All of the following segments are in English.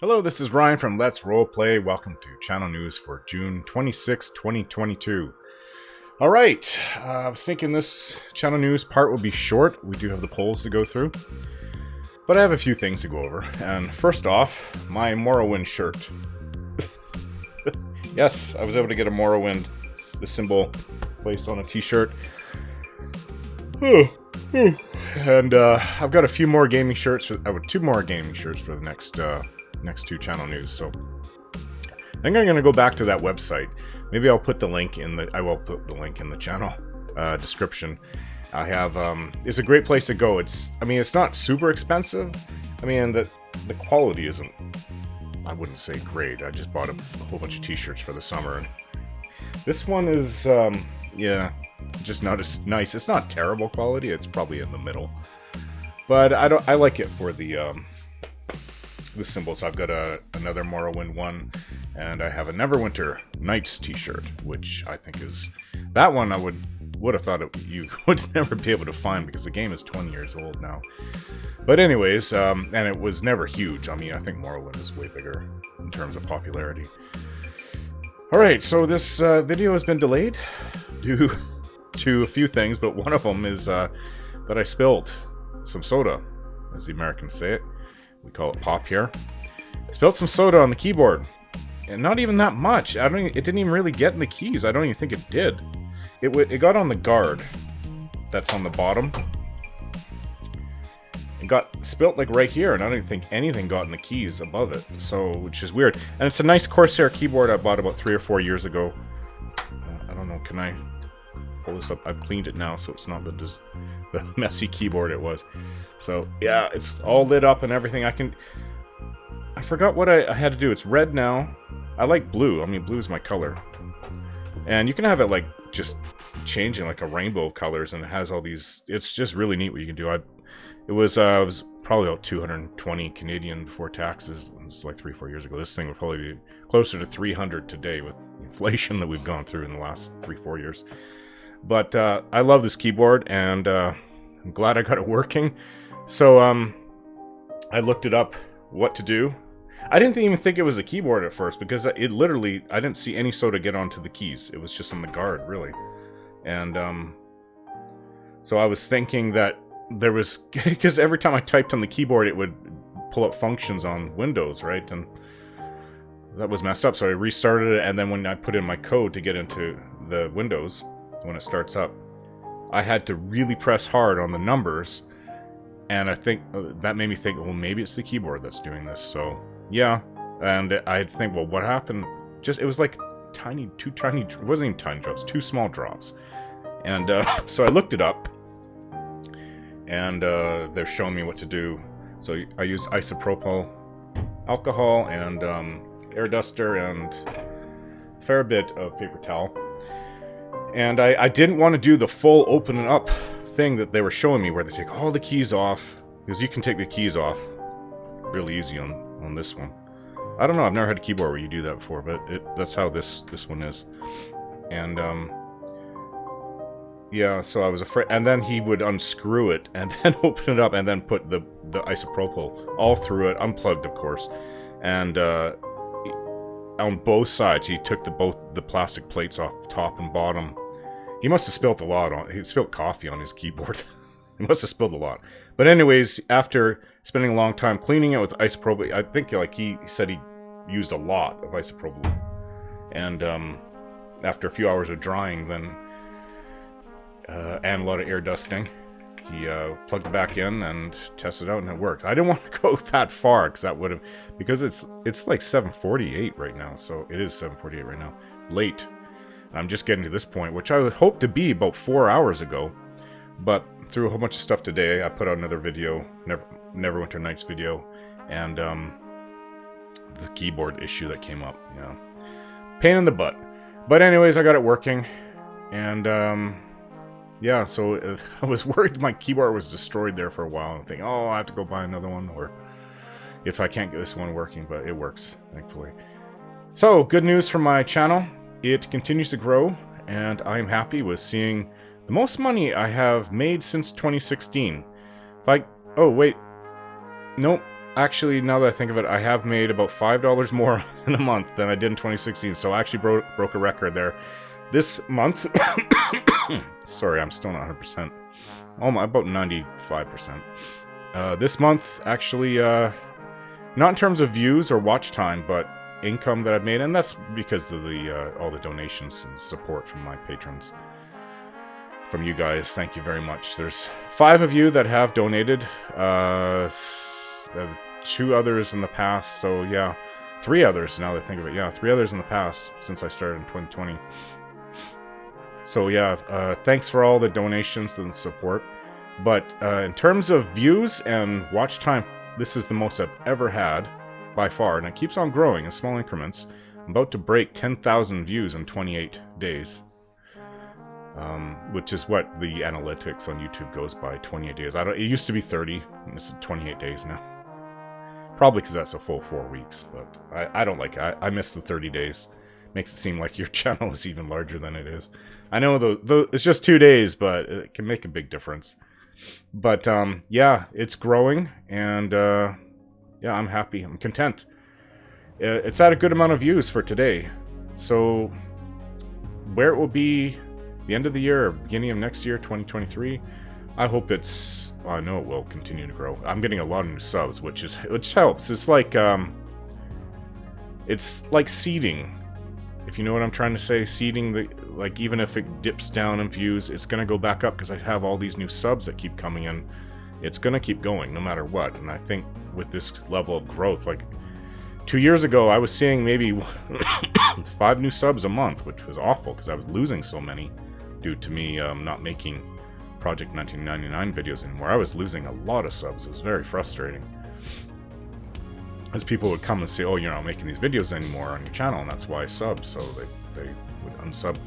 Hello, this is Ryan from Let's Roleplay. Welcome to channel news for June 26, 2022. Alright, I was thinking this channel news part will be short. We do have the polls to go through. But I have a few things to go over. And first off, my Morrowind shirt. Yes, I was able to get a Morrowind, the symbol, placed on a t-shirt. And I've got a few more gaming shirts. I have two more gaming shirts for the next two channel news. So I think I'm going to go back to that website. Maybe I'll put the link in the. I will put the link in the channel description. I have. It's a great place to go. I mean, it's not super expensive. I mean, the quality isn't. I wouldn't say great. I just bought a whole bunch of t-shirts for the summer. And this one is, yeah, it's just not as nice. It's not terrible quality. It's probably in the middle. But I like it for the symbols. I've got another Morrowind one, and I have a Neverwinter Nights t-shirt, which I think is that one I would have thought you would never be able to find because the game is 20 years old now. But anyways, and it was never huge. I mean, I think Morrowind is way bigger in terms of popularity. Alright, so this video has been delayed due to a few things, but one of them is that I spilled some soda, as the Americans say it. We call it pop here. I spilled some soda on the keyboard. And not even that much. It didn't even really get in the keys. I don't even think it did. It got on the guard that's on the bottom. It got spilt like right here, and I don't even think anything got in the keys above it. So, which is weird. And it's a nice Corsair keyboard I bought about 3 or 4 years ago. I don't know, can I pull this up? I've cleaned it now, so it's not the messy keyboard it was. So, yeah, it's all lit up and everything. I forgot what I had to do. It's red now. I like blue. I mean, blue is my color. And you can have it, like, just changing, like, a rainbow of colors, and it has all these... It's just really neat what you can do. It was probably about 220 Canadian before taxes. It's like 3-4 years ago. This thing would probably be closer to 300 today with inflation that we've gone through in the last 3-4 years. But I love this keyboard, and I'm glad I got it working. So I looked it up what to do. I didn't even think it was a keyboard at first, because it literally, I didn't see any soda get onto the keys. It was just on the guard, really. And so I was thinking that there was, because every time I typed on the keyboard, it would pull up functions on Windows, right? And that was messed up, so I restarted it, and then when I put in my code to get into the Windows, when it starts up, I had to really press hard on the numbers, and I think that made me think, well, maybe it's the keyboard that's doing this. So yeah, and I'd think, well, what happened? Just, it was like two tiny, it wasn't even tiny drops, 2 small drops. And so I looked it up, and they're showing me what to do. So I use isopropyl alcohol and air duster and a fair bit of paper towel. And I didn't want to do the full open it up thing that they were showing me, where they take all the keys off, because you can take the keys off really easy on this one. I don't know, I've never had a keyboard where you do that before, but that's how this one is. And yeah, so I was afraid, and then he would unscrew it and then open it up and then put the isopropyl all through it, unplugged of course, and on both sides he took both the plastic plates off top and bottom. He must have spilled a lot he spilled coffee on his keyboard. He must have spilled a lot. But anyways, after spending a long time cleaning it with isopropyl, I think like he said he used a lot of isopropyl. And after a few hours of drying, then and a lot of air dusting, he plugged it back in and tested it out, and it worked. I didn't want to go that far because that would have, because it's like 7:48 right now. So it is 7:48 right now, late. I'm just getting to this point, which I would hope to be about 4 hours ago, but through a whole bunch of stuff today, I put out another video, Neverwinter Nights video, and the keyboard issue that came up, you know, pain in the butt. But anyways, I got it working, and yeah, so I was worried my keyboard was destroyed there for a while, and thinking, oh, I have to go buy another one, or if I can't get this one working, but it works, thankfully. So, good news from my channel. It continues to grow, and I am happy with seeing the most money I have made since 2016. Oh, wait. Nope. actually, now that I think of it, I have made about $5 more in a month than I did in 2016, so I actually broke a record there. This month, sorry, I'm still not 100%. Oh, about 95%. This month, actually, not in terms of views or watch time, but income that I've made, and that's because of the all the donations and support from my patrons. From you guys, thank you very much. There's 5 of you that have donated, 2 others in the past, so yeah, 3 others now that I think of it. Yeah, 3 others in the past since I started in 2020. So yeah, thanks for all the donations and support. But in terms of views and watch time, this is the most I've ever had by far, and it keeps on growing in small increments. I'm about to break 10,000 views in 28 days. Which is what the analytics on YouTube goes by, 28 days. It used to be 30, and it's 28 days now. Probably because that's a full 4 weeks, but I don't like it. I miss the 30 days. Makes it seem like your channel is even larger than it is. I know it's just 2 days, but it can make a big difference. But yeah, it's growing, and yeah, I'm happy. I'm content. It's at a good amount of views for today. So where it will be the end of the year or beginning of next year, 2023, I hope it's... Well, I know it will continue to grow. I'm getting a lot of new subs, which helps. It's like seeding. If you know what I'm trying to say, seeding, like, even if it dips down in views, it's gonna go back up because I have all these new subs that keep coming in. It's gonna keep going no matter what. And I think with this level of growth, like 2 years ago, I was seeing maybe 5 new subs a month, which was awful because I was losing so many due to me not making Project 1999 videos anymore. I was losing a lot of subs. It was very frustrating. As people would come and say, oh, you're not making these videos anymore on your channel, and that's why I sub, so they would unsub.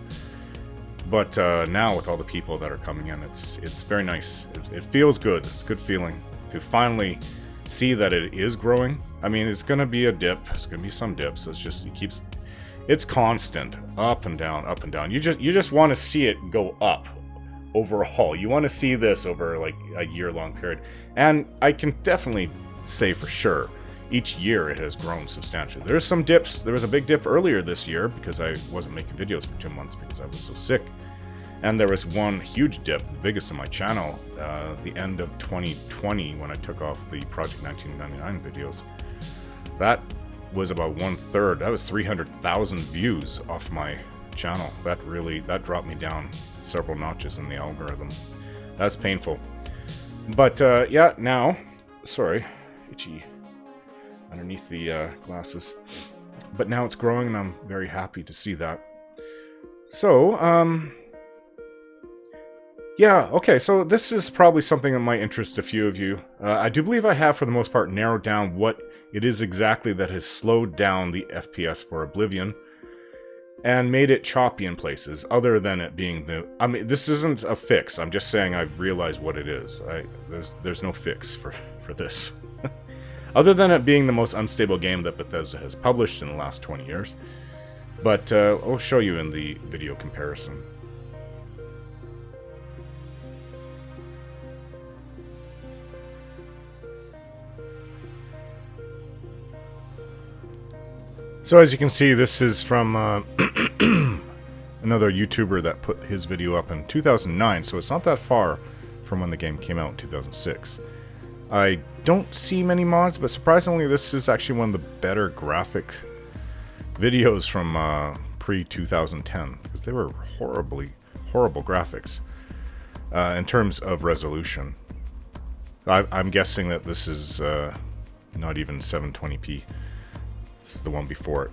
But now, with all the people that are coming in, it's very nice. It feels good. It's a good feeling to finally see that it is growing. I mean, it's going to be a dip. It's going to be some dips. It's just, it's constant, up and down, up and down. You just want to see it go up overall. You want to see this over like a year-long period. And I can definitely say for sure, each year it has grown substantially. There's some dips. There was a big dip earlier this year because I wasn't making videos for 2 months because I was so sick. And there was one huge dip, the biggest on my channel, the end of 2020 when I took off the Project 1999 videos. That was about 1/3. That was 300,000 views off my channel. That dropped me down several notches in the algorithm. That's painful. But yeah, now, sorry, itchy underneath the glasses. But now it's growing, and I'm very happy to see that. So, yeah, okay, so this is probably something that might interest a few of you. I do believe I have, for the most part, narrowed down what it is exactly that has slowed down the FPS for Oblivion and made it choppy in places, other than it being the... I mean, this isn't a fix. I'm just saying I realize what it is. There's no fix for this. Other than it being the most unstable game that Bethesda has published in the last 20 years. But I'll show you in the video comparison. So as you can see, this is from another YouTuber that put his video up in 2009, so it's not that far from when the game came out in 2006. I don't see many mods, but surprisingly this is actually one of the better graphic videos from pre-2010, because they were horrible graphics in terms of resolution. I'm guessing that this is not even 720p. This is the one before it.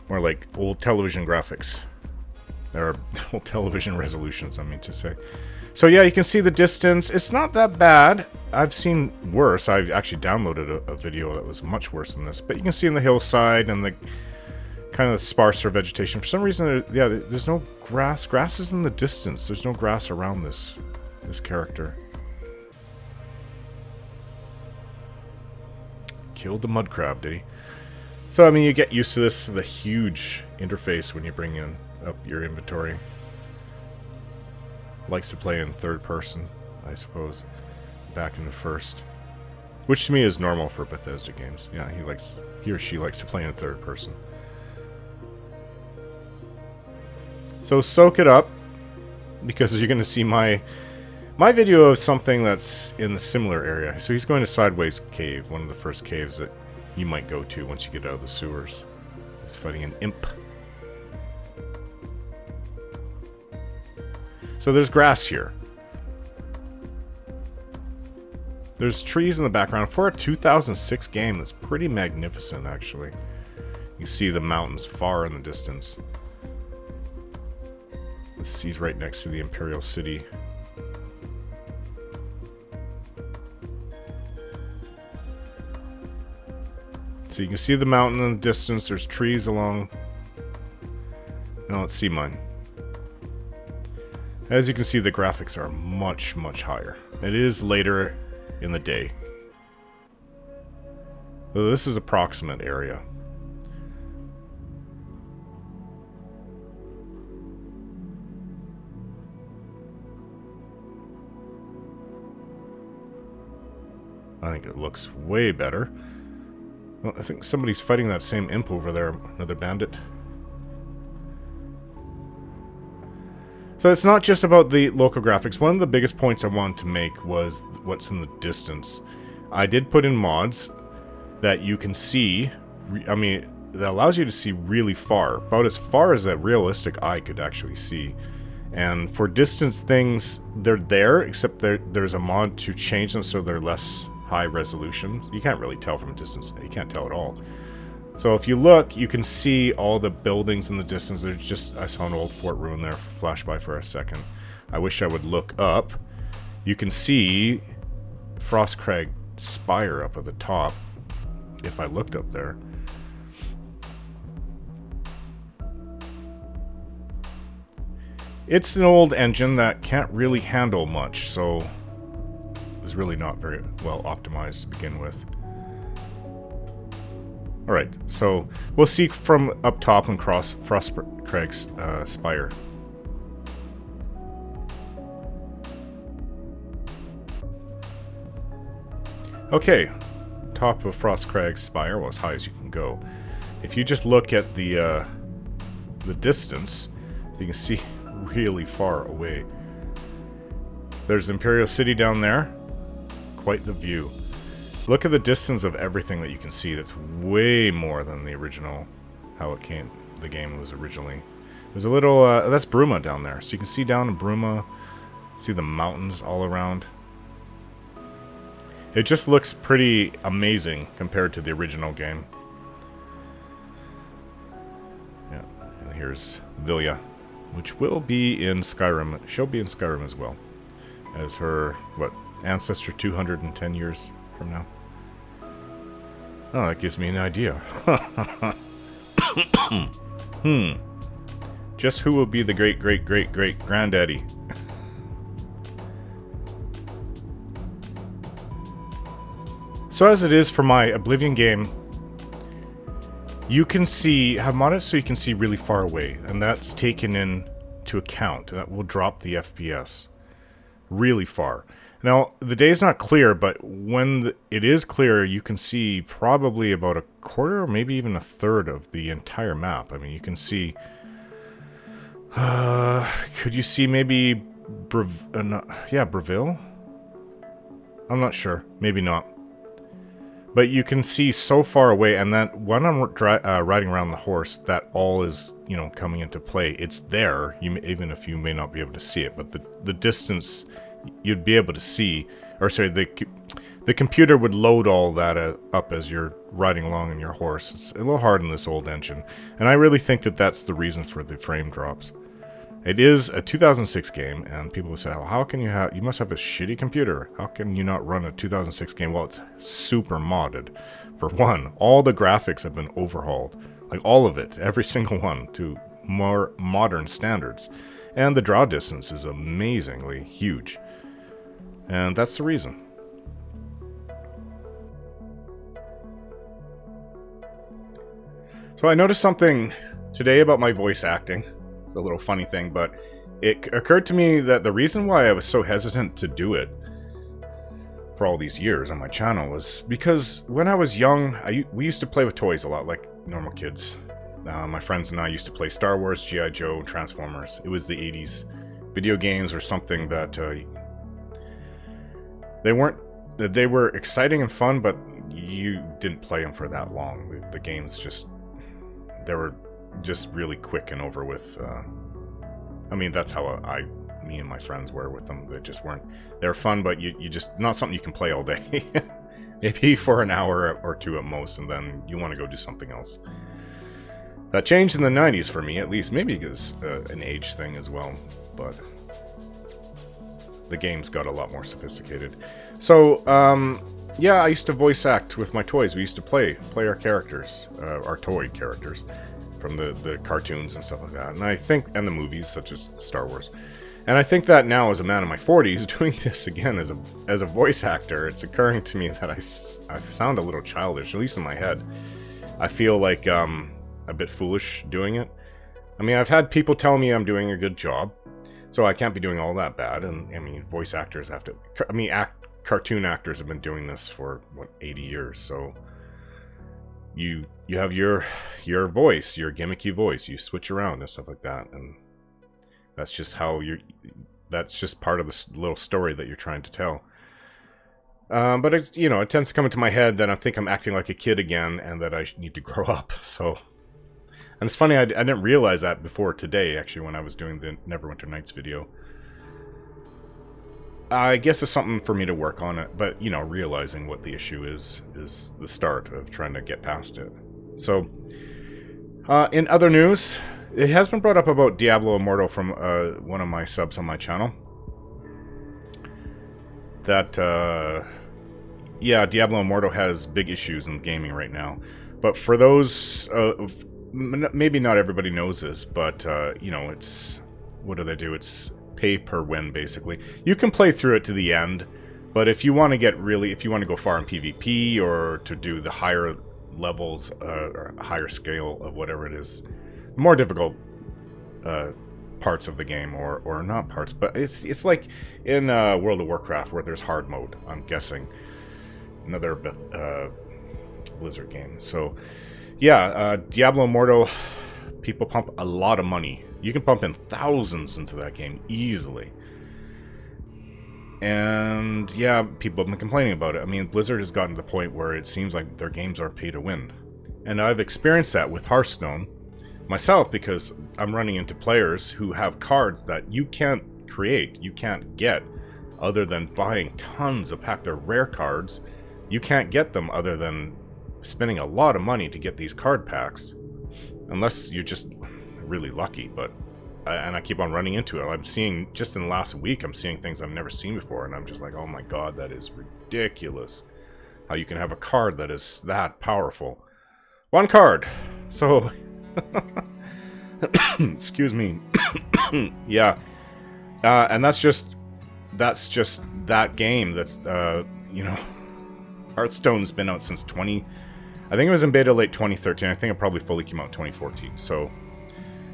More like old television graphics. Or old television resolutions, I mean to say. So yeah, you can see the distance. It's not that bad. I've seen worse. I've actually downloaded a video that was much worse than this. But you can see in the hillside and the kind of sparser vegetation. For some reason, there's no grass. Grass is in the distance. There's no grass around this character. Killed the mud crab, did he? So, I mean, you get used to this, the huge interface when you bring in up your inventory. Likes to play in third person, I suppose. Back into first. Which to me is normal for Bethesda games. Yeah, he or she likes to play in third person. So soak it up, because you're going to see my video of something that's in the similar area. So he's going to Sideways Cave, one of the first caves that you might go to once you get out of the sewers. He's fighting an imp. So there's grass here. There's trees in the background. For a 2006 game, that's pretty magnificent, actually. You can see the mountains far in the distance. The sea's right next to the Imperial City. So you can see the mountain in the distance. There's trees along. Now let's see mine. As you can see, the graphics are much, much higher. It is later in the day. So this is approximate area. I think it looks way better. Well, I think somebody's fighting that same imp over there, another bandit. So it's not just about the local graphics. One of the biggest points I wanted to make was what's in the distance. I did put in mods that you can see, I mean, that allows you to see really far, about as far as a realistic eye could actually see. And for distance things, they're there, except there's a mod to change them so they're less high resolution. You can't really tell from a distance. You can't tell at all. So if you look, you can see all the buildings in the distance. There's just, I saw an old fort ruin there, flash by for a second. I wish I would look up. You can see Frostcrag Spire up at the top, if I looked up there. It's an old engine that can't really handle much, so it's really not very well optimized to begin with. Alright, so we'll see from up top and cross Frostcrag's Spire. Okay, top of Frostcrag's Spire, well, as high as you can go. If you just look at the distance, so you can see really far away. There's the Imperial City down there. Quite the view. Look at the distance of everything that you can see. That's way more than the original, how it came, the game was originally. There's a little, that's Bruma down there. So you can see down in Bruma, see the mountains all around. It just looks pretty amazing compared to the original game. Yeah, and here's Vilya, which will be in Skyrim. She'll be in Skyrim as well, as her, what, ancestor 210 years from now. Oh, that gives me an idea. Just who will be the great-great-great-great-granddaddy? So as it is for my Oblivion game, you can see, have modded so you can see really far away, and that's taken into account. That will drop the FPS really far. Now, the day is not clear, but when it is clear, you can see probably about a quarter or maybe even a third of the entire map. I mean, you can see... could you see maybe... Breville? I'm not sure. Maybe not. But you can see so far away, and that when I'm riding around the horse, that all is, you know, coming into play. It's there, even if you may not be able to see it, but the distance... you'd be able to see, or sorry, the computer would load all that up as you're riding along on your horse. It's a little hard in this old engine, and I really think that that's the reason for the frame drops. It is a 2006 game, and people will say, oh, how can you must have a shitty computer. How can you not run a 2006 game? Well, it's super modded. For one, all the graphics have been overhauled, like all of it, every single one, to more modern standards. And the draw distance is amazingly huge. And that's the reason. So I noticed something today about my voice acting. It's a little funny thing, but it occurred to me that the reason why I was so hesitant to do it for all these years on my channel was because when I was young, we used to play with toys a lot, like normal kids. My friends and I used to play Star Wars, G.I. Joe, Transformers. It was the 80s. Video games were something that they were exciting and fun, but you didn't play them for that long. The games they were just really quick and over with. I mean, that's how me and my friends were with them. They were fun, but you just, not something you can play all day. Maybe for an hour or two at most, and then you want to go do something else. That changed in the 90s for me, at least. Maybe because an age thing as well, but the games got a lot more sophisticated. So, yeah, I used to voice act with my toys. We used to play our characters, our toy characters, from the cartoons and stuff like that. And I think, and the movies, such as Star Wars. And I think that now, as a man in my 40s, doing this again as a voice actor, it's occurring to me that I sound a little childish, at least in my head. I feel like a bit foolish doing it. I mean, I've had people tell me I'm doing a good job, so I can't be doing all that bad. And I mean, voice actors have to. I mean, cartoon actors have been doing this for what, 80 years. So you have your voice, your gimmicky voice. You switch around and stuff like that, and that's just how that's just part of the little story that you're trying to tell. But it tends to come into my head that I think I'm acting like a kid again, and that I need to grow up. So, and it's funny, I didn't realize that before today, actually, when I was doing the Neverwinter Nights video. I guess it's something for me to work on it, but realizing what the issue is the start of trying to get past it. So, in other news, it has been brought up about Diablo Immortal from one of my subs on my channel. That, yeah, Diablo Immortal has big issues in gaming right now. But for those, maybe not everybody knows this, but, it's, what do? It's pay per win, basically. You can play through it to the end, but if you want to go far in PvP, or to do the higher levels, or higher scale of whatever it is, more difficult parts of the game, or not parts, but it's like in World of Warcraft, where there's hard mode, I'm guessing. Another Blizzard game. So, yeah, Diablo Immortal, people pump a lot of money. You can pump in thousands into that game easily. And, yeah, people have been complaining about it. I mean, Blizzard has gotten to the point where it seems like their games are pay to win. And I've experienced that with Hearthstone myself, because I'm running into players who have cards that you can't create, you can't get, other than buying tons of packs. They're rare cards. You can't get them other than spending a lot of money to get these card packs, unless you're just really lucky. But and I keep on running into it. I'm seeing, just in the last week, I'm seeing things I've never seen before, and I'm just like, oh my god, that is ridiculous. How you can have a card that is that powerful. One card. So, excuse me. Yeah. And that's just that game. That's, Hearthstone's been out since I think it was in beta late 2013. I think it probably fully came out in 2014. So,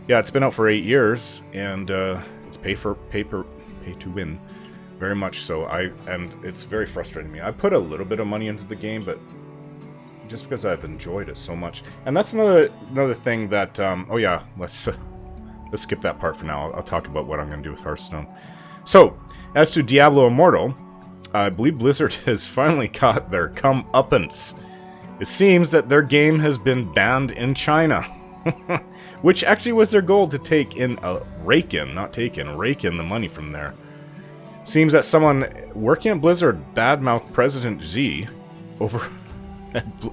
yeah, it's been out for 8 years, and it's pay to win, very much so. And it's very frustrating me. I put a little bit of money into the game, but just because I've enjoyed it so much. And that's another thing that, oh yeah, let's skip that part for now. I'll talk about what I'm going to do with Hearthstone. So, as to Diablo Immortal, I believe Blizzard has finally got their comeuppance. It seems that their game has been banned in China, which actually was their goal, to rake in the money from there. Seems that someone working at Blizzard badmouthed President Xi over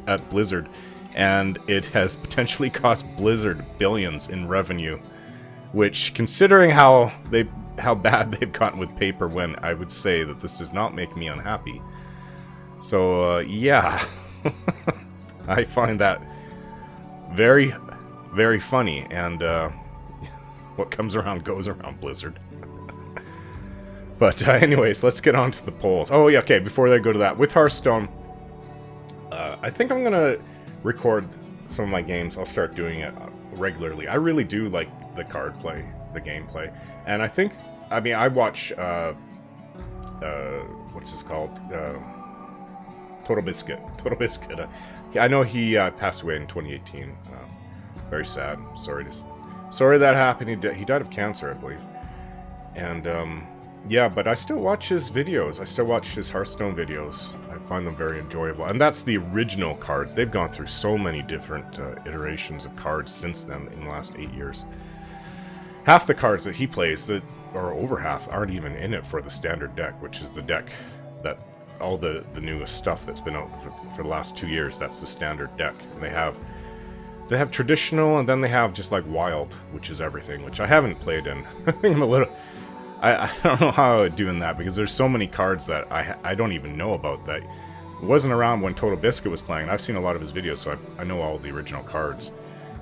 at Blizzard, and it has potentially cost Blizzard billions in revenue, which, considering how bad they've gotten with pay per win, I would say that this does not make me unhappy. So, yeah. I find that very, very funny, and what comes around goes around, Blizzard. But anyways, let's get on to the polls. Oh, yeah, okay, before I go to that, with Hearthstone, I think I'm going to record some of my games. I'll start doing it regularly. I really do like the card play, the gameplay. And I think, I watch, what's this called? Total Biscuit. Total Biscuit. I know he passed away in 2018. Very sad. Sorry that happened. He died of cancer, I believe. And yeah, but I still watch his videos. I still watch his Hearthstone videos. I find them very enjoyable. And that's the original cards. They've gone through so many different iterations of cards since then in the last 8 years. Half the cards that he plays, or over half, aren't even in it for the standard deck, which is the deck that all the newest stuff that's been out for the last 2 years. That's the standard deck. And they have traditional, and then they have just like wild, which is everything, which I haven't played in. I think I'm a little... I don't know how I would do in that, because there's so many cards that I don't even know about that wasn't around when Total Biscuit was playing. I've seen a lot of his videos, so I know all the original cards.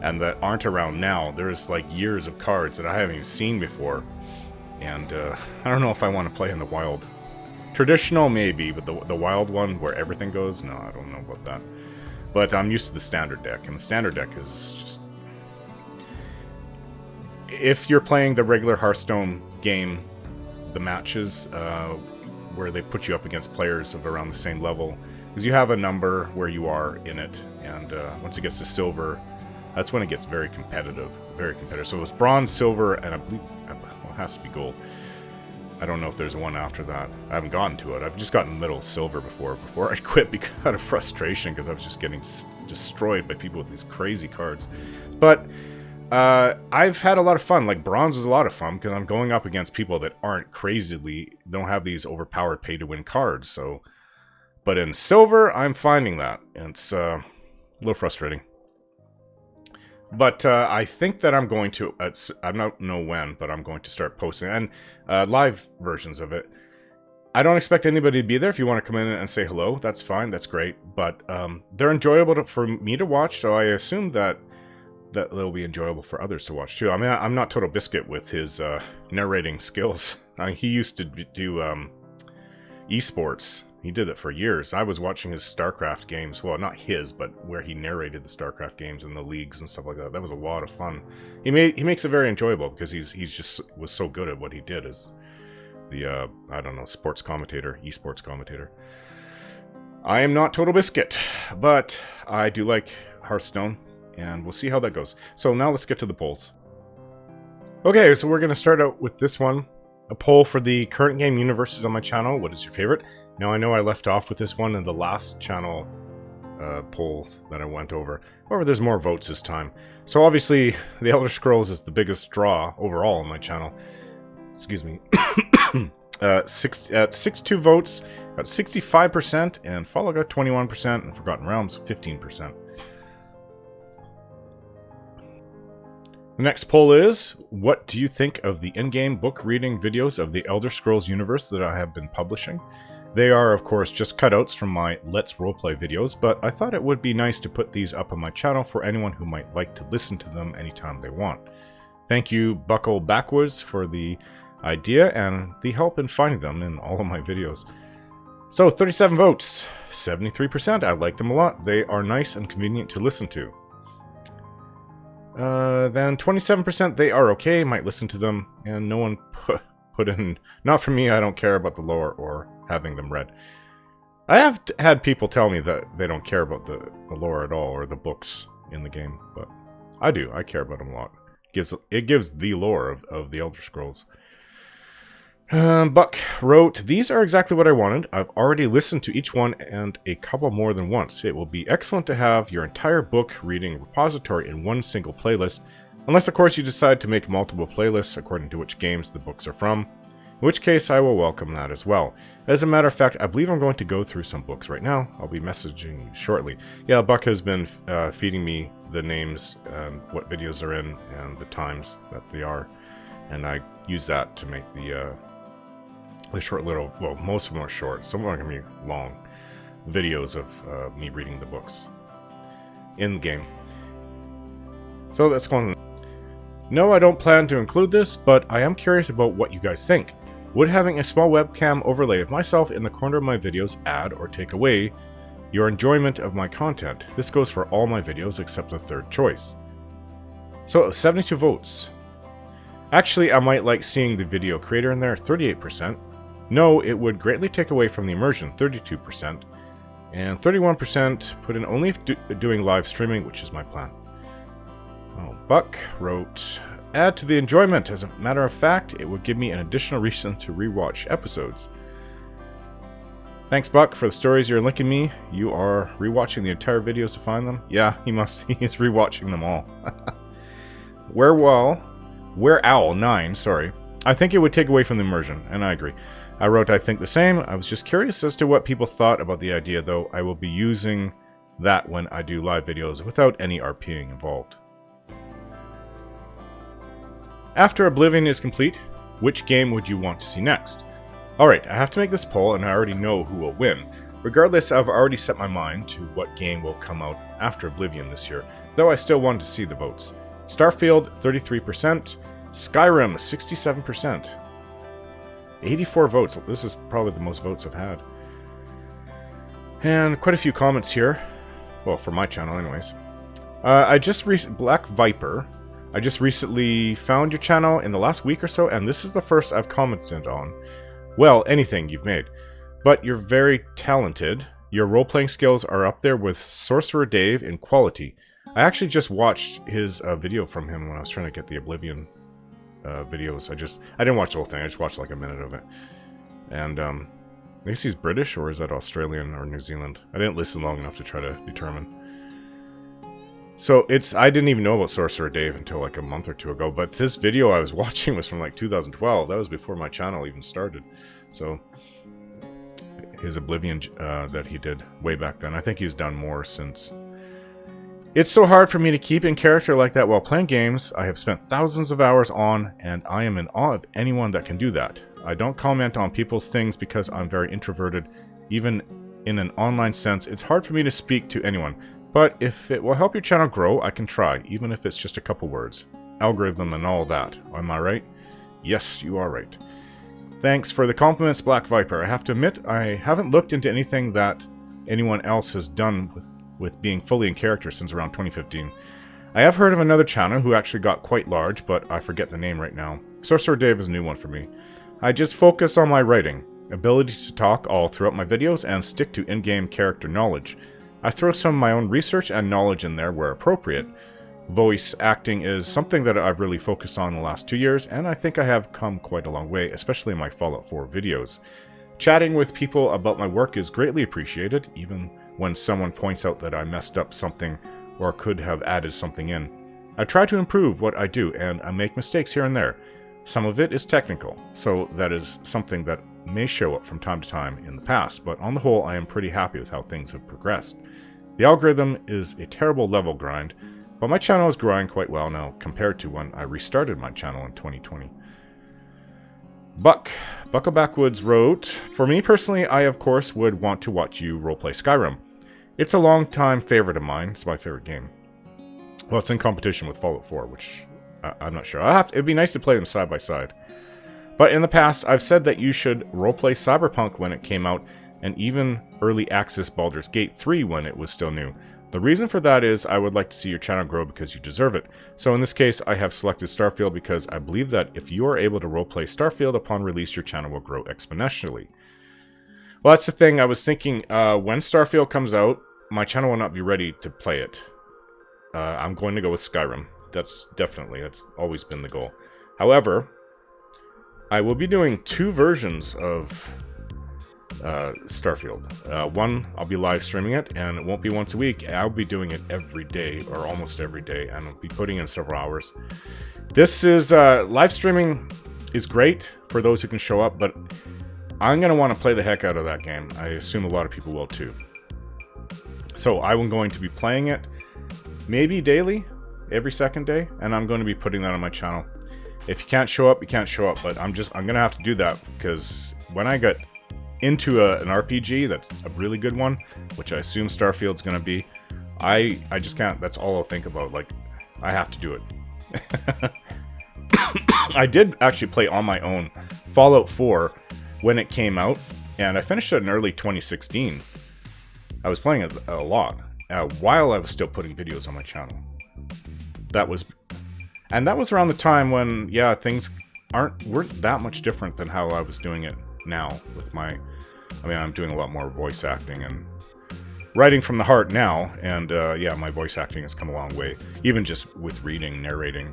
And that aren't around now. There's like years of cards that I haven't even seen before. And I don't know if I want to play in the wild. Traditional, maybe, but the wild one where everything goes, no, I don't know about that. But I'm used to the standard deck, and the standard deck is just... If you're playing the regular Hearthstone game, the matches, where they put you up against players of around the same level, because you have a number where you are in it, and once it gets to silver, that's when it gets very competitive. Very competitive. So it's bronze, silver, and I believe, well, it has to be gold. I don't know if there's one after that. I haven't gotten to it. I've just gotten middle silver before I quit because out of frustration, because I was just getting destroyed by people with these crazy cards. But I've had a lot of fun. Like, bronze is a lot of fun because I'm going up against people that aren't don't have these overpowered pay-to-win cards. So, but in silver, I'm finding that. And it's a little frustrating. But I think that I'm going to, I don't know when, but I'm going to start posting, and live versions of it. I don't expect anybody to be there. If you want to come in and say hello, that's fine, that's great. But they're enjoyable for me to watch, so I assume that they'll be enjoyable for others to watch too. I mean, I'm not Total Biscuit with his narrating skills. He used to do esports. He did it for years. I was watching his StarCraft games. Well, not his, but where he narrated the StarCraft games and the leagues and stuff like that. That was a lot of fun. He makes it very enjoyable because he's just was so good at what he did as the I don't know, sports commentator, esports commentator. I am not Total Biscuit, but I do like Hearthstone, and we'll see how that goes. So now let's get to the polls. Okay, so we're going to start out with this one. A poll for the current game universes on my channel. What is your favorite? Now, I know I left off with this one in the last channel polls that I went over. However, there's more votes this time. So obviously, The Elder Scrolls is the biggest draw overall on my channel. Excuse me. 62 votes, got 65%, and Fallout got 21%, and Forgotten Realms 15%. The next poll is, what do you think of the in-game book reading videos of the Elder Scrolls universe that I have been publishing? They are, of course, just cutouts from my Let's Roleplay videos, but I thought it would be nice to put these up on my channel for anyone who might like to listen to them anytime they want. Thank you, Buckle Backwards, for the idea and the help in finding them in all of my videos. So, 37 votes, 73%. I like them a lot. They are nice and convenient to listen to. Then 27%, they are okay, might listen to them, and no one put in, not for me, I don't care about the lore or having them read. I have had people tell me that they don't care about the lore at all, or the books in the game, but I do, I care about them a lot. It gives the lore of the Elder Scrolls. Buck wrote, these are exactly what I wanted. I've already listened to each one and a couple more than once. It will be excellent to have your entire book reading repository in one single playlist, unless of course you decide to make multiple playlists according to which games the books are from, in which case I will welcome that as well. As a matter of fact, I believe I'm going to go through some books right now. I'll be messaging you shortly. Yeah, Buck has been feeding me the names and what videos are in and the times that they are, and I use that to make the short little, well, most of them are short, some of them are going to be long videos of me reading the books in the game. So let's go on. No, I don't plan to include this, but I am curious about what you guys think. Would having a small webcam overlay of myself in the corner of my videos add or take away your enjoyment of my content? This goes for all my videos except the third choice. So 72 votes. Actually, I might like seeing the video creator in there, 38%. No, it would greatly take away from the immersion, 32%. And 31% put in only if doing live streaming, which is my plan. Oh, Buck wrote, add to the enjoyment. As a matter of fact, it would give me an additional reason to rewatch episodes. Thanks, Buck, for the stories you're linking me. You are rewatching the entire videos to find them? Yeah, he is rewatching them all. Where Owl 9, sorry. I think it would take away from the immersion, and I agree. I wrote, I think the same. I was just curious as to what people thought about the idea, though I will be using that when I do live videos without any RPing involved. After Oblivion is complete, which game would you want to see next? Alright, I have to make this poll and I already know who will win. Regardless, I've already set my mind to what game will come out after Oblivion this year, though I still want to see the votes. Starfield, 33%. Skyrim, 67%. 84 votes. This is probably the most votes I've had. And quite a few comments here. Well, for my channel anyways. Black Viper. I just recently found your channel in the last week or so, and this is the first I've commented on. Well, anything you've made. But you're very talented. Your role-playing skills are up there with Sorcerer Dave in quality. I actually just watched his video from him when I was trying to get the Oblivion videos. I didn't watch the whole thing, I just watched like a minute of it. And I guess he's British, or is that Australian or New Zealand? I didn't listen long enough to try to determine. So I didn't even know about Sorcerer Dave until like a month or two ago, but this video I was watching was from like 2012. That was before my channel even started. So his Oblivion that he did way back then, I think he's done more since. It's so hard for me to keep in character like that while playing games I have spent thousands of hours on, and I am in awe of anyone that can do that. I don't comment on people's things because I'm very introverted. Even in an online sense, it's hard for me to speak to anyone. But if it will help your channel grow, I can try, even if it's just a couple words. Algorithm and all that. Am I right? Yes, you are right. Thanks for the compliments, Black Viper. I have to admit, I haven't looked into anything that anyone else has done with being fully in character since around 2015. I have heard of another channel who actually got quite large, but I forget the name right now. Sorcerer Dave is a new one for me. I just focus on my writing, ability to talk all throughout my videos, and stick to in-game character knowledge. I throw some of my own research and knowledge in there where appropriate. Voice acting is something that I've really focused on the last 2 years, and I think I have come quite a long way, especially in my Fallout 4 videos. Chatting with people about my work is greatly appreciated, even when someone points out that I messed up something or could have added something in. I try to improve what I do, and I make mistakes here and there. Some of it is technical, so that is something that may show up from time to time in the past, but on the whole I am pretty happy with how things have progressed. The algorithm is a terrible level grind, but my channel is growing quite well now compared to when I restarted my channel in 2020. Buckle Backwoods wrote, for me personally, I of course would want to watch you roleplay Skyrim. It's a long-time favorite of mine. It's my favorite game. Well, it's in competition with Fallout 4, which I'm not sure. It'd be nice to play them side by side. But in the past, I've said that you should roleplay Cyberpunk when it came out, and even early access Baldur's Gate 3 when it was still new. The reason for that is I would like to see your channel grow because you deserve it. So in this case, I have selected Starfield because I believe that if you are able to roleplay Starfield upon release, your channel will grow exponentially. Well, that's the thing. I was thinking, when Starfield comes out, my channel will not be ready to play it. I'm going to go with Skyrim. That's always been the goal. However, I will be doing 2 versions of Starfield. One, I'll be live streaming it, and it won't be once a week. I'll be doing it every day, or almost every day, and I'll be putting in several hours. This is, live streaming is great for those who can show up, but I'm going to want to play the heck out of that game. I assume a lot of people will too. So I'm going to be playing it maybe daily, every second day, and I'm going to be putting that on my channel. If you can't show up, you can't show up, but I'm going to have to do that because when I get into an RPG that's a really good one, which I assume Starfield's going to be, I just can't. That's all I'll think about. Like, I have to do it. I did actually play on my own Fallout 4 when it came out, and I finished it in early 2016. I was playing it a lot while I was still putting videos on my channel. That was around the time when, yeah, things weren't that much different than how I was doing it now with my, I'm doing a lot more voice acting and writing from the heart now, and yeah, my voice acting has come a long way. Even just with reading, narrating,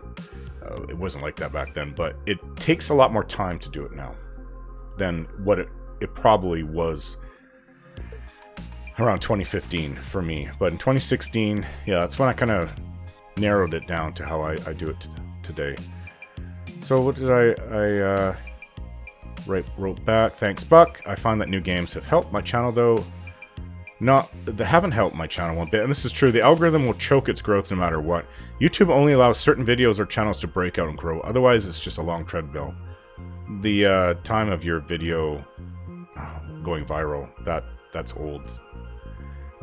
it wasn't like that back then, but it takes a lot more time to do it now than what it probably was around 2015 for me. But in 2016, yeah, that's when I kind of narrowed it down to how I do it today. So what did I wrote back? Thanks, Buck. I find that new games have helped my channel, though. They haven't helped my channel one bit, and this is true. The algorithm will choke its growth no matter what. YouTube only allows certain videos or channels to break out and grow. Otherwise, it's just a long treadmill. The time of your video going viral, that's old.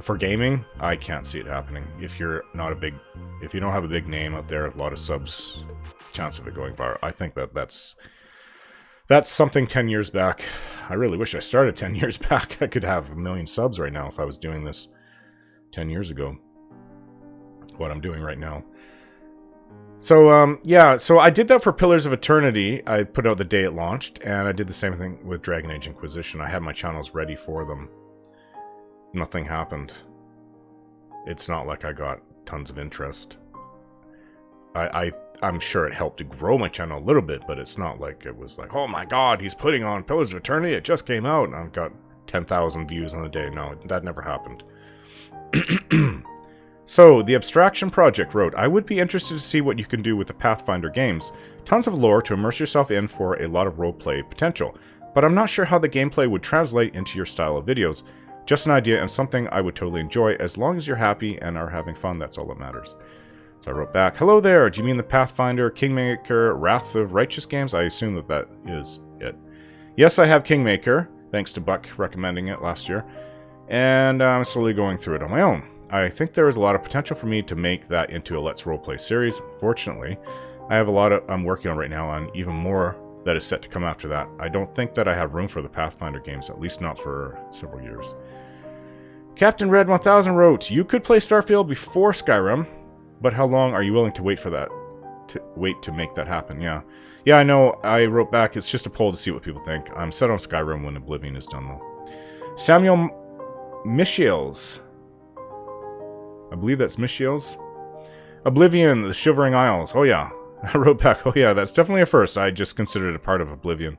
For gaming, I can't see it happening. If you don't have a big name out there, a lot of subs, chance of it going viral. I think that's something 10 years back. I really wish I started 10 years back. I could have 1 million subs right now if I was doing this 10 years ago. What I'm doing right now. So, yeah, so I did that for Pillars of Eternity. I put out the day it launched, and I did the same thing with Dragon Age Inquisition. I had my channels ready for them. Nothing happened. It's not like I got tons of interest. I'm sure it helped to grow my channel a little bit, but it's not like it was like, oh my god, he's putting on Pillars of Eternity, it just came out, and I've got 10,000 views on the day. No, that never happened. So, the Abstraction Project wrote, I would be interested to see what you can do with the Pathfinder games. Tons of lore to immerse yourself in for a lot of roleplay potential, but I'm not sure how the gameplay would translate into your style of videos. Just an idea and something I would totally enjoy. As long as you're happy and are having fun, that's all that matters. So I wrote back, hello there, do you mean the Pathfinder, Kingmaker, Wrath of Righteous games? I assume that is it. Yes, I have Kingmaker, thanks to Buck recommending it last year, and I'm slowly going through it on my own. I think there is a lot of potential for me to make that into a Let's Roleplay series. Fortunately, I have a lot I'm working on right now on even more that is set to come after that. I don't think that I have room for the Pathfinder games, at least not for several years. Captain Red 1000 wrote, you could play Starfield before Skyrim, but how long are you willing to wait for that? To make that happen, yeah. Yeah, I know, I wrote back, it's just a poll to see what people think. I'm set on Skyrim when Oblivion is done, though. Samuel Michiels. I believe that's Michiels. Oblivion, the Shivering Isles. Oh, yeah. I wrote back, oh, yeah, that's definitely a first. I just considered it a part of Oblivion.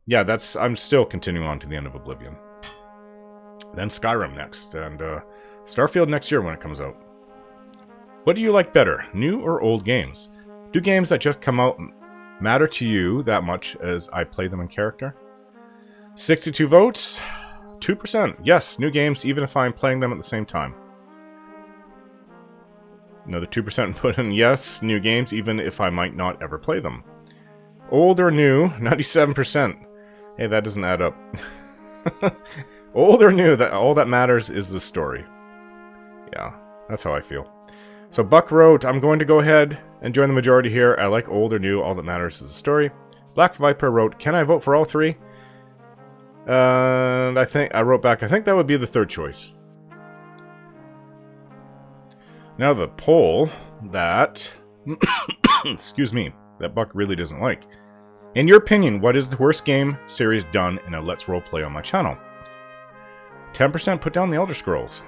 Yeah, I'm still continuing on to the end of Oblivion. Then Skyrim next, and Starfield next year when it comes out. What do you like better, new or old games? Do games that just come out matter to you that much as I play them in character? 62 votes, 2%. Yes, new games, even if I'm playing them at the same time. Another 2% put in yes, new games, even if I might not ever play them. Old or new, 97%. Hey, that doesn't add up. Old or new, all that matters is the story. Yeah, that's how I feel. So Buck wrote, I'm going to go ahead and join the majority here. I like old or new, all that matters is the story. Black Viper wrote, can I vote for all three? And I wrote back, I think that would be the third choice. Now the poll that, excuse me, that Buck really doesn't like. In your opinion, what is the worst game series done in a Let's Roleplay on my channel? 10% put down the Elder Scrolls.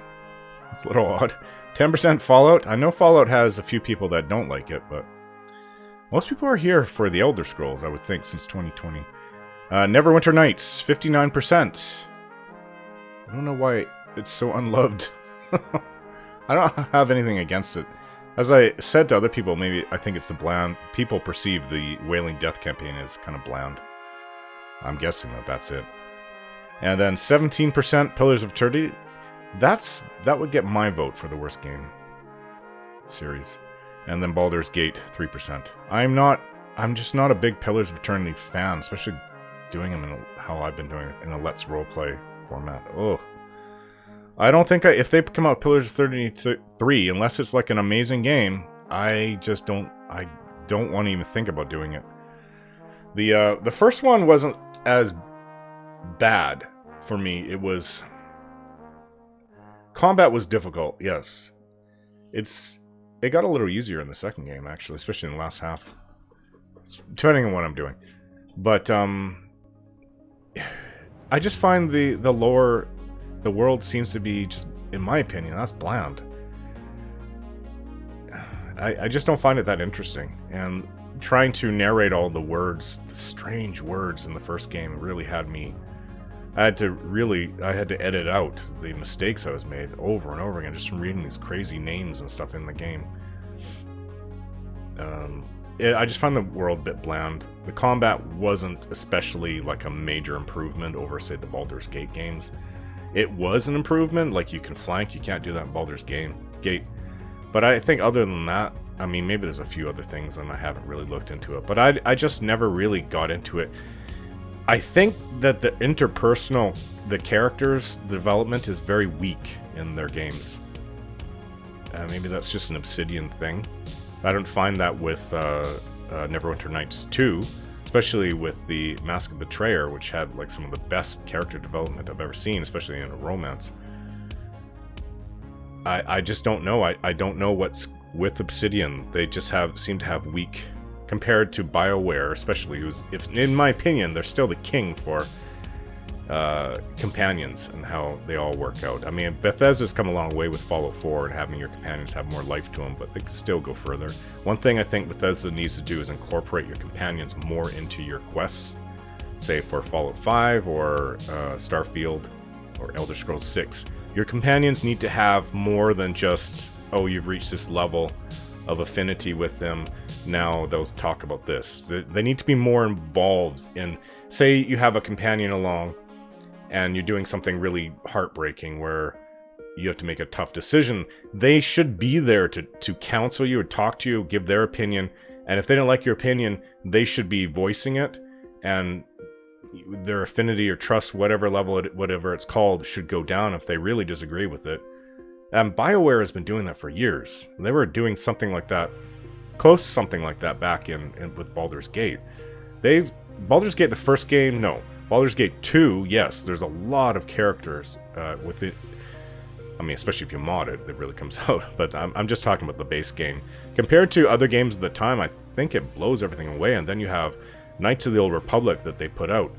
It's a little odd. 10% Fallout. I know Fallout has a few people that don't like it, but most people are here for the Elder Scrolls, I would think, since 2020. Neverwinter Nights, 59%. I don't know why it's so unloved. I don't have anything against it. As I said to other people, maybe I think it's the bland. People perceive the Wailing Death campaign as kind of bland. I'm guessing that's it. And then 17% Pillars of Eternity. That would get my vote for the worst game series. And then Baldur's Gate, 3%. I'm just not a big Pillars of Eternity fan, especially doing them in how I've been doing it in a Let's Roleplay format. Oh. I don't think if they come out with Pillars of Eternity 3, unless it's like an amazing game, I don't want to even think about doing it. The first one wasn't as bad for me. Combat was difficult, yes. It got a little easier in the second game, actually, especially in the last half. Depending on what I'm doing. But, I just find the the world seems to be just, in my opinion, that's bland. I just don't find it that interesting. And trying to narrate all the words, the strange words in the first game really had me... I had to edit out the mistakes I was made over and over again just from reading these crazy names and stuff in the game. I just found the world a bit bland. The combat wasn't especially like a major improvement over, say, the Baldur's Gate games. It was an improvement, like you can flank, you can't do that in Baldur's Gate. But I think other than that, I mean, maybe there's a few other things and I haven't really looked into it, but I just never really got into it. I think that the interpersonal, the characters, the development is very weak in their games. Maybe that's just an Obsidian thing. I don't find that with Neverwinter Nights 2, especially with the Mask of Betrayer, which had like some of the best character development I've ever seen, especially in a romance. I just don't know. I don't know what's with Obsidian. They just seem to have weak, compared to BioWare, especially, if in my opinion, they're still the king for companions and how they all work out. I mean, Bethesda's come a long way with Fallout 4 and having your companions have more life to them, but they can still go further. One thing I think Bethesda needs to do is incorporate your companions more into your quests, say for Fallout 5 or Starfield or Elder Scrolls 6. Your companions need to have more than just, oh, you've reached this level of affinity with them, now they'll talk about this. They need to be more involved in, say you have a companion along and you're doing something really heartbreaking where you have to make a tough decision. They should be there to counsel you or talk to you, give their opinion, and if they don't like your opinion, they should be voicing it, and their affinity or trust, whatever level, whatever it's called, should go down if they really disagree with it. BioWare has been doing that for years. They were doing something like that, close to something like that back in with Baldur's Gate. Baldur's Gate, the first game, no. Baldur's Gate 2, yes, there's a lot of characters with it. I mean, especially if you mod it, it really comes out. But I'm just talking about the base game. Compared to other games at the time, I think it blows everything away. And then you have Knights of the Old Republic that they put out.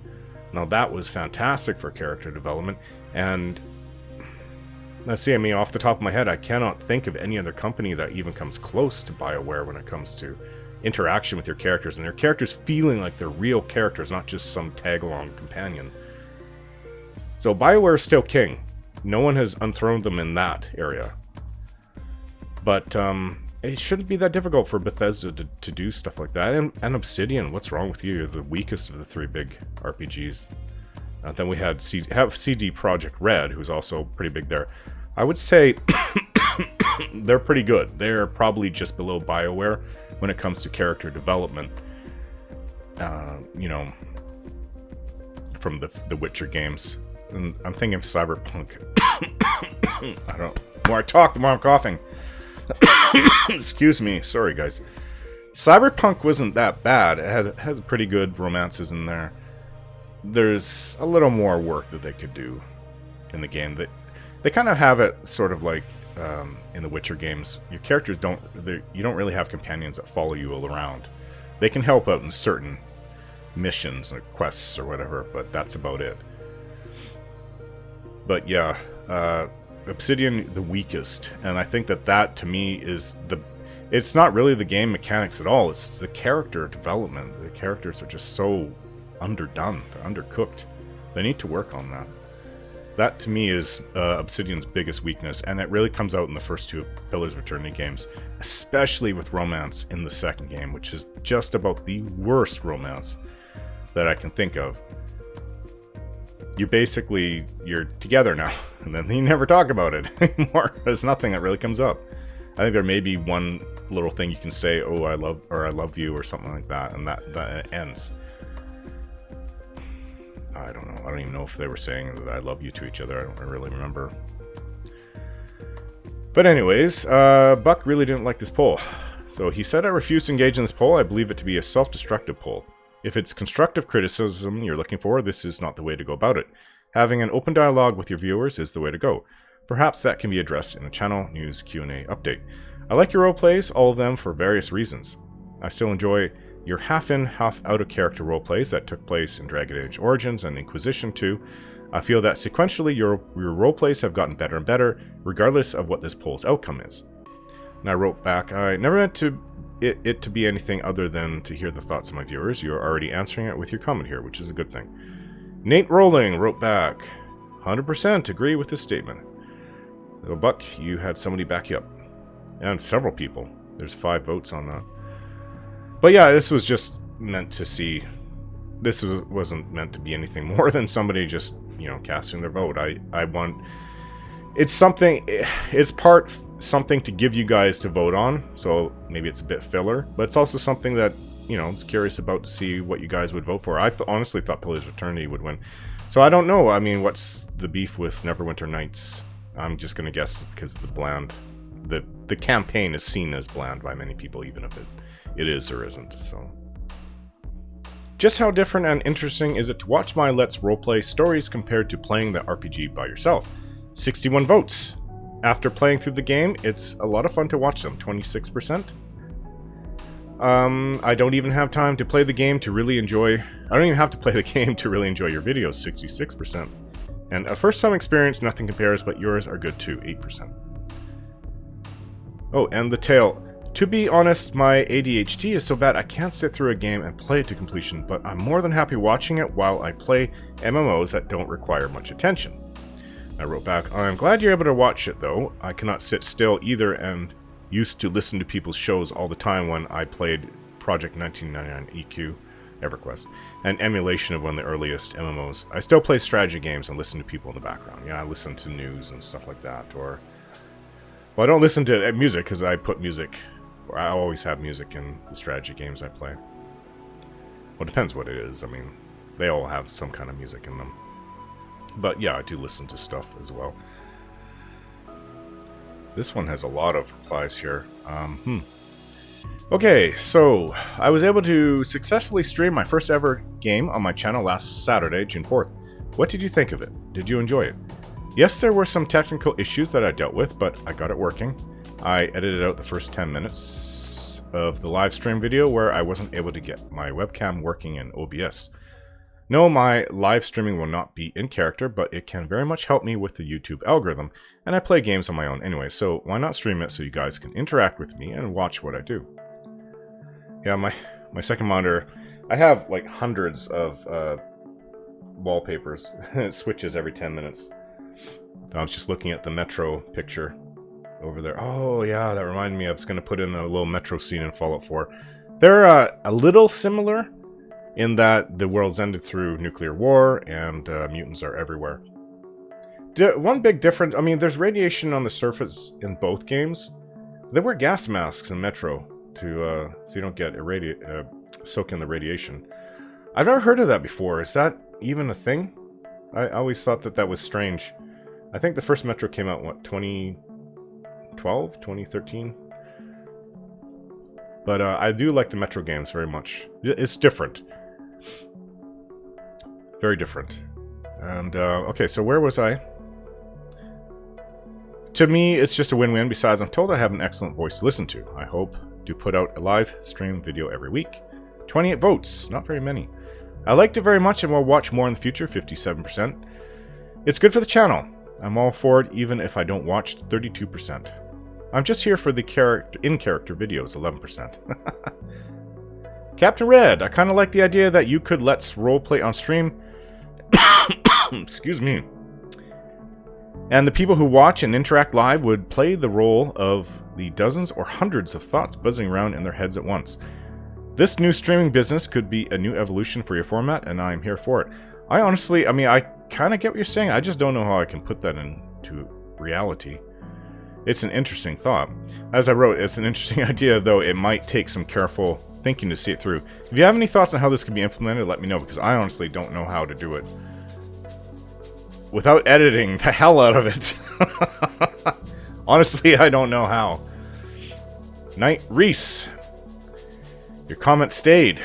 Now that was fantastic for character development, and let's see, I mean, off the top of my head, I cannot think of any other company that even comes close to BioWare when it comes to interaction with your characters, and their characters feeling like they're real characters, not just some tag-along companion. So BioWare is still king. No one has unthroned them in that area. But it shouldn't be that difficult for Bethesda to do stuff like that. And Obsidian, what's wrong with you? You're the weakest of the three big RPGs. Then we have CD Projekt Red, who's also pretty big there. I would say they're pretty good. They're probably just below BioWare when it comes to character development. You know, from the Witcher games. And I'm thinking of Cyberpunk. I don't. The more I talk, the more I'm coughing. Excuse me. Sorry, guys. Cyberpunk wasn't that bad. It has pretty good romances in there. There's a little more work that they could do in the game. That they kind of have it sort of like in the Witcher games. Your characters you don't really have companions that follow you all around. They can help out in certain missions or quests or whatever, but that's about it. But yeah, Obsidian the weakest, and I think that to me is it's not really the game mechanics at all, it's the character development. The characters are just so underdone, they're undercooked. They need to work on that. That to me is Obsidian's biggest weakness, and it really comes out in the first two Pillars of Eternity games, especially with romance in the second game, which is just about the worst romance that I can think of. You're together now, and then you never talk about it anymore. There's nothing that really comes up. I think there may be one little thing you can say, oh, I love you, or something like that, and that ends. I don't know. I don't even know if they were saying that I love you to each other. I don't really remember. But anyways, Buck really didn't like this poll. So he said, I refuse to engage in this poll. I believe it to be a self-destructive poll. If it's constructive criticism you're looking for, this is not the way to go about it. Having an open dialogue with your viewers is the way to go. Perhaps that can be addressed in a channel news Q&A update. I like your roleplays, all of them for various reasons. I still enjoy your half-in, half-out-of-character roleplays that took place in Dragon Age Origins and Inquisition 2. I feel that sequentially your roleplays have gotten better and better, regardless of what this poll's outcome is. And I wrote back, I never meant it to be anything other than to hear the thoughts of my viewers. You are already answering it with your comment here, which is a good thing. Nate Rolling wrote back, 100% agree with this statement. So, Buck, you had somebody back you up. And several people. There's 5 votes on that. But yeah, this was just meant to see... This wasn't meant to be anything more than somebody just, you know, casting their vote. I want... It's something... It's part something to give you guys to vote on, so maybe it's a bit filler. But it's also something that, you know, it's curious about to see what you guys would vote for. I honestly thought Pillars of Eternity would win. So I don't know. I mean, what's the beef with Neverwinter Nights? I'm just going to guess because the bland... The campaign is seen as bland by many people, even if it is or isn't, so... Just how different and interesting is it to watch my Let's Roleplay stories compared to playing the RPG by yourself? 61 votes. After playing through the game, it's a lot of fun to watch them, 26%. I don't even have time to play the game to really enjoy... I don't even have to play the game to really enjoy your videos, 66%. And a first-time experience, nothing compares, but yours are good too, 8%. Oh, and the tail. To be honest, my ADHD is so bad I can't sit through a game and play it to completion, but I'm more than happy watching it while I play MMOs that don't require much attention. I wrote back, I'm glad you're able to watch it though. I cannot sit still either and used to listen to people's shows all the time when I played Project 1999 EQ, EverQuest, an emulation of one of the earliest MMOs. I still play strategy games and listen to people in the background. Yeah, I listen to news and stuff like that, or... Well, I don't listen to music because I put music... I always have music in the strategy games I play. Well, it depends what it is. I mean, they all have some kind of music in them. But yeah, I do listen to stuff as well. This one has a lot of replies here. Okay, so I was able to successfully stream my first ever game on my channel last Saturday, June 4th. What did you think of it? Did you enjoy it? Yes, there were some technical issues that I dealt with, but I got it working. I edited out the first 10 minutes of the live stream video where I wasn't able to get my webcam working in OBS. No, my live streaming will not be in character, but it can very much help me with the YouTube algorithm, and I play games on my own anyway, so why not stream it so you guys can interact with me and watch what I do. Yeah, my second monitor, I have like hundreds of wallpapers. It switches every 10 minutes. I was just looking at the Metro picture over there. Oh yeah, that reminded me I was going to put in a little Metro scene in Fallout 4. They're a little similar in that the world's ended through nuclear war and mutants are everywhere. One big difference, I mean, there's radiation on the surface in both games. They wear gas masks in Metro to so you don't get soak in the radiation. I've never heard of that before. Is that even a thing? I always thought that was strange. I think the first Metro came out, what, 2012, 2013? But I do like the Metro games very much. It's different. Very different. And, okay, so where was I? To me, it's just a win-win. Besides, I'm told I have an excellent voice to listen to. I hope to put out a live stream video every week. 28 votes. Not very many. I liked it very much and will watch more in the future, 57%. It's good for the channel. I'm all for it, even if I don't watch, 32%. I'm just here for the in-character videos, 11%. Captain Red, I kind of like the idea that you could let's roleplay on stream. Excuse me. And the people who watch and interact live would play the role of the dozens or hundreds of thoughts buzzing around in their heads at once. This new streaming business could be a new evolution for your format, and I'm here for it. I honestly, I mean, I kind of get what you're saying. I just don't know how I can put that into reality. It's an interesting thought. As I wrote, it's an interesting idea, though it might take some careful thinking to see it through. If you have any thoughts on how this can be implemented, let me know, because I honestly don't know how to do it without editing the hell out of it. Honestly, I don't know how. Knight Reese, your comment stayed.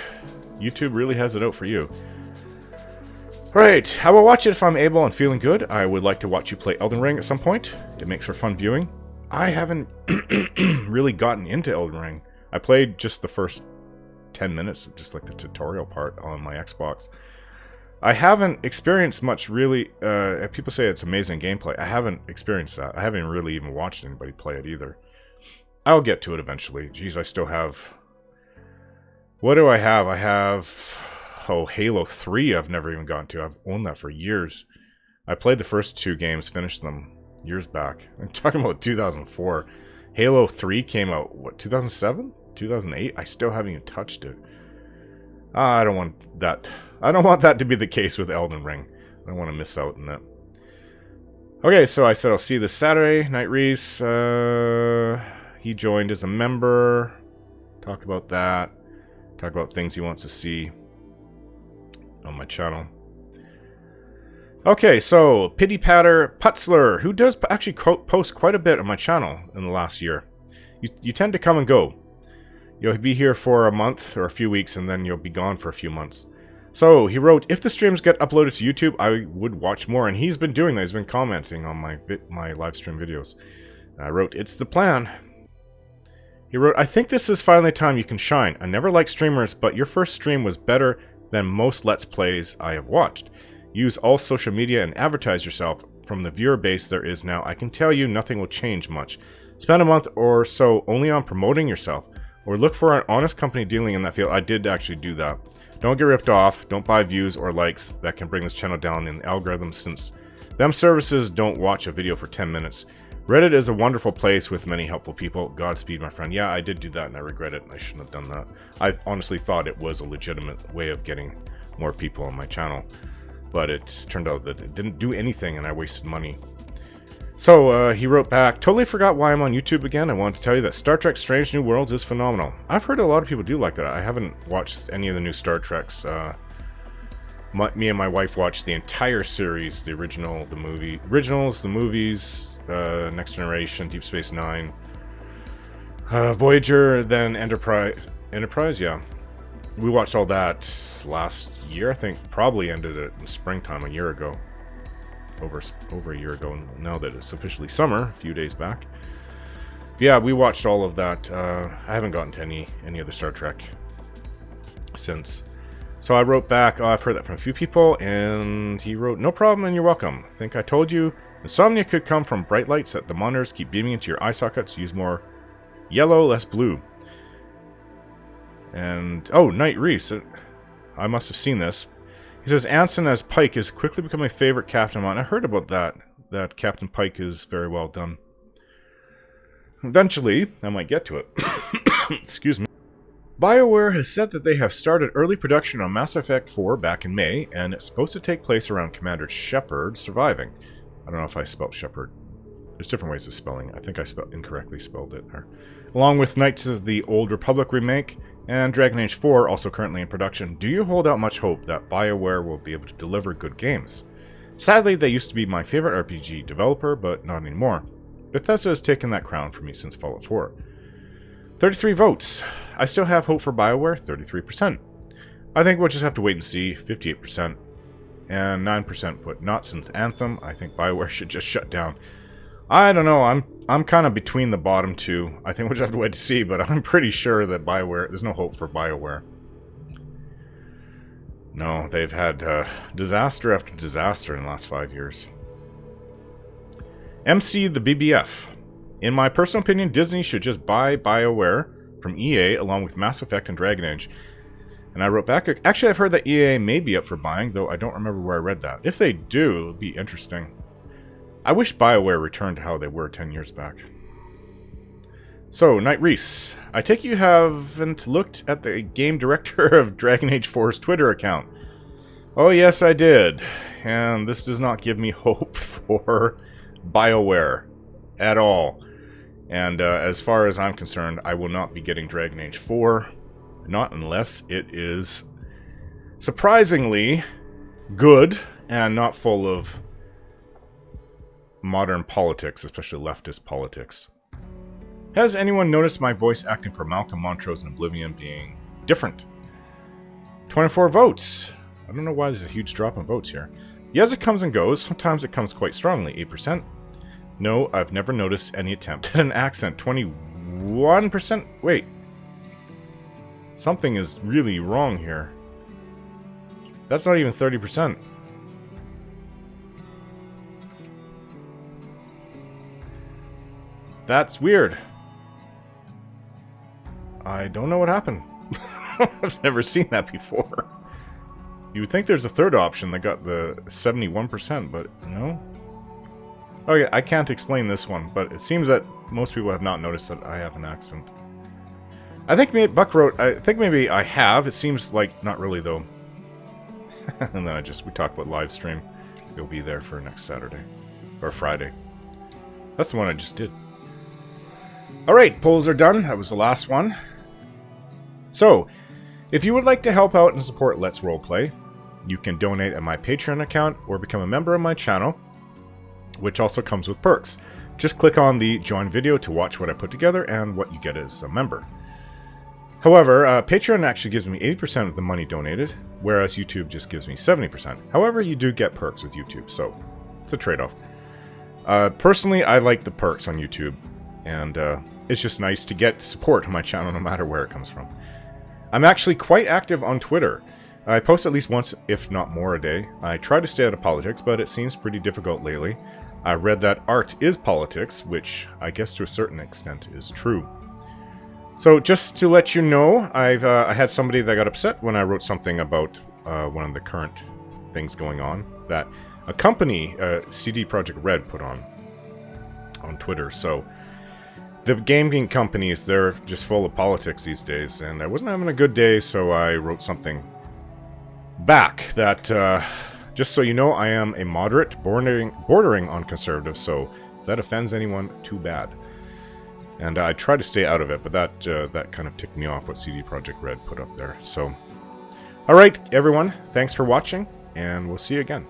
YouTube really has it out for you. Right, I will watch it if I'm able and feeling good. I would like to watch you play Elden Ring at some point. It makes for fun viewing. I haven't really gotten into Elden Ring. I played just the first 10 minutes, just like the tutorial part on my Xbox. I haven't experienced much really. People say it's amazing gameplay. I haven't experienced that. I haven't really even watched anybody play it either. I'll get to it eventually. Jeez, I still have... What do I have? I have... Oh, Halo 3 I've never even gotten to. I've owned that for years. I played the first 2 games, finished them years back. I'm talking about 2004. Halo 3 came out, what, 2007? 2008? I still haven't even touched it. I don't want that. I don't want that to be the case with Elden Ring. I don't want to miss out on that. Okay, so I said I'll see you this Saturday. Night Reese, he joined as a member. Talk about that. Talk about things he wants to see on my channel. Okay, so Pity Patter Putzler, who does actually post quite a bit on my channel in the last year. You tend to come and go. You'll be here for a month or a few weeks, and then you'll be gone for a few months. So he wrote, if the streams get uploaded to YouTube, I would watch more, and he's been doing that. He's been commenting on my live stream videos. I wrote, it's the plan. He wrote, I think this is finally time you can shine. I never liked streamers, but your first stream was better than most Let's Plays I have watched. Use all social media and advertise yourself. From the viewer base there is now, I can tell you nothing will change much. Spend a month or so only on promoting yourself, or look for an honest company dealing in that field. I did actually do that. Don't get ripped off. Don't buy views or likes. That can bring this channel down in the algorithm, since them services don't watch a video for 10 minutes. Reddit is a wonderful place with many helpful people. Godspeed, my friend. Yeah, I did do that and I regret it. I shouldn't have done that. I honestly thought it was a legitimate way of getting more people on my channel, but it turned out that it didn't do anything and I wasted money. So he wrote back, totally forgot why I'm on YouTube again. I wanted to tell you that Star Trek Strange New Worlds is phenomenal. I've heard a lot of people do like that. I haven't watched any of the new Star Treks. Me and my wife watched the entire series, the originals, the movies, Next Generation, Deep Space Nine, Voyager, then Enterprise, yeah. We watched all that last year, I think. Probably ended it in springtime a year ago. Over a year ago, now that it's officially summer, a few days back. Yeah, we watched all of that. I haven't gotten to any other Star Trek since. So I wrote back, I've heard that from a few people, and he wrote, no problem and you're welcome. I think I told you, insomnia could come from bright lights that the monitors keep beaming into your eye sockets. Use more yellow, less blue. And, oh, Night Reese, I must have seen this. He says, Anson as Pike is quickly becoming my favorite captain of mine. I heard about that Captain Pike is very well done. Eventually, I might get to it. Excuse me. BioWare has said that they have started early production on Mass Effect 4 back in May, and it's supposed to take place around Commander Shepard surviving. I don't know if I spelled Shepard. There's different ways of spelling. I think I incorrectly spelled it there. Along with Knights of the Old Republic remake, and Dragon Age 4 also currently in production, do you hold out much hope that BioWare will be able to deliver good games? Sadly, they used to be my favorite RPG developer, but not anymore. Bethesda has taken that crown for me since Fallout 4. 33 votes. I still have hope for BioWare, 33%. I think we'll just have to wait and see, 58%. And 9% put not since Anthem. I think BioWare should just shut down. I don't know, I'm kind of between the bottom two. I think we'll just have to wait to see, but I'm pretty sure that BioWare, there's no hope for BioWare. No, they've had disaster after disaster in the last 5 years. MC the BBF. In my personal opinion, Disney should just buy BioWare from EA along with Mass Effect and Dragon Age. And I wrote back, actually I've heard that EA may be up for buying, though I don't remember where I read that. If they do, it would be interesting. I wish BioWare returned to how they were 10 years back. So, Night Reese, I take you haven't looked at the game director of Dragon Age 4's Twitter account. Oh yes, I did. And this does not give me hope for BioWare at all. And as far as I'm concerned, I will not be getting Dragon Age 4. Not unless it is surprisingly good and not full of modern politics, especially leftist politics. Has anyone noticed my voice acting for Malcolm Montrose in Oblivion being different? 24 votes. I don't know why there's a huge drop in votes here. Yes, it comes and goes. Sometimes it comes quite strongly, 8%. No, I've never noticed any attempt at an accent, 21%. Wait. Something is really wrong here. That's not even 30%. That's weird. I don't know what happened. I've never seen that before. You would think there's a third option that got the 71%, but no. Oh yeah, I can't explain this one, but it seems that most people have not noticed that I have an accent. I think maybe Buck wrote, I think maybe I have. It seems like not really though. And then we talked about live stream. You'll be there for next Saturday or Friday. That's the one I just did. All right, polls are done. That was the last one. So, if you would like to help out and support Let's Roleplay, you can donate at my Patreon account or become a member of my channel, which also comes with perks. Just click on the join video to watch what I put together and what you get as a member. However, Patreon actually gives me 80% of the money donated, whereas YouTube just gives me 70%. However, you do get perks with YouTube, so it's a trade-off. Personally, I like the perks on YouTube, and it's just nice to get support on my channel no matter where it comes from. I'm actually quite active on Twitter. I post at least once, if not more, a day. I try to stay out of politics, but it seems pretty difficult lately. I read that art is politics, which I guess to a certain extent is true. So just to let you know, I had somebody that got upset when I wrote something about one of the current things going on that a company, CD Projekt Red, put on Twitter. So the gaming companies, they're just full of politics these days, and I wasn't having a good day, so I wrote something back that, just so you know, I am a moderate, bordering on conservative, so if that offends anyone, too bad. And I try to stay out of it, but that kind of ticked me off what CD Projekt Red put up there. So, alright, everyone, thanks for watching, and we'll see you again.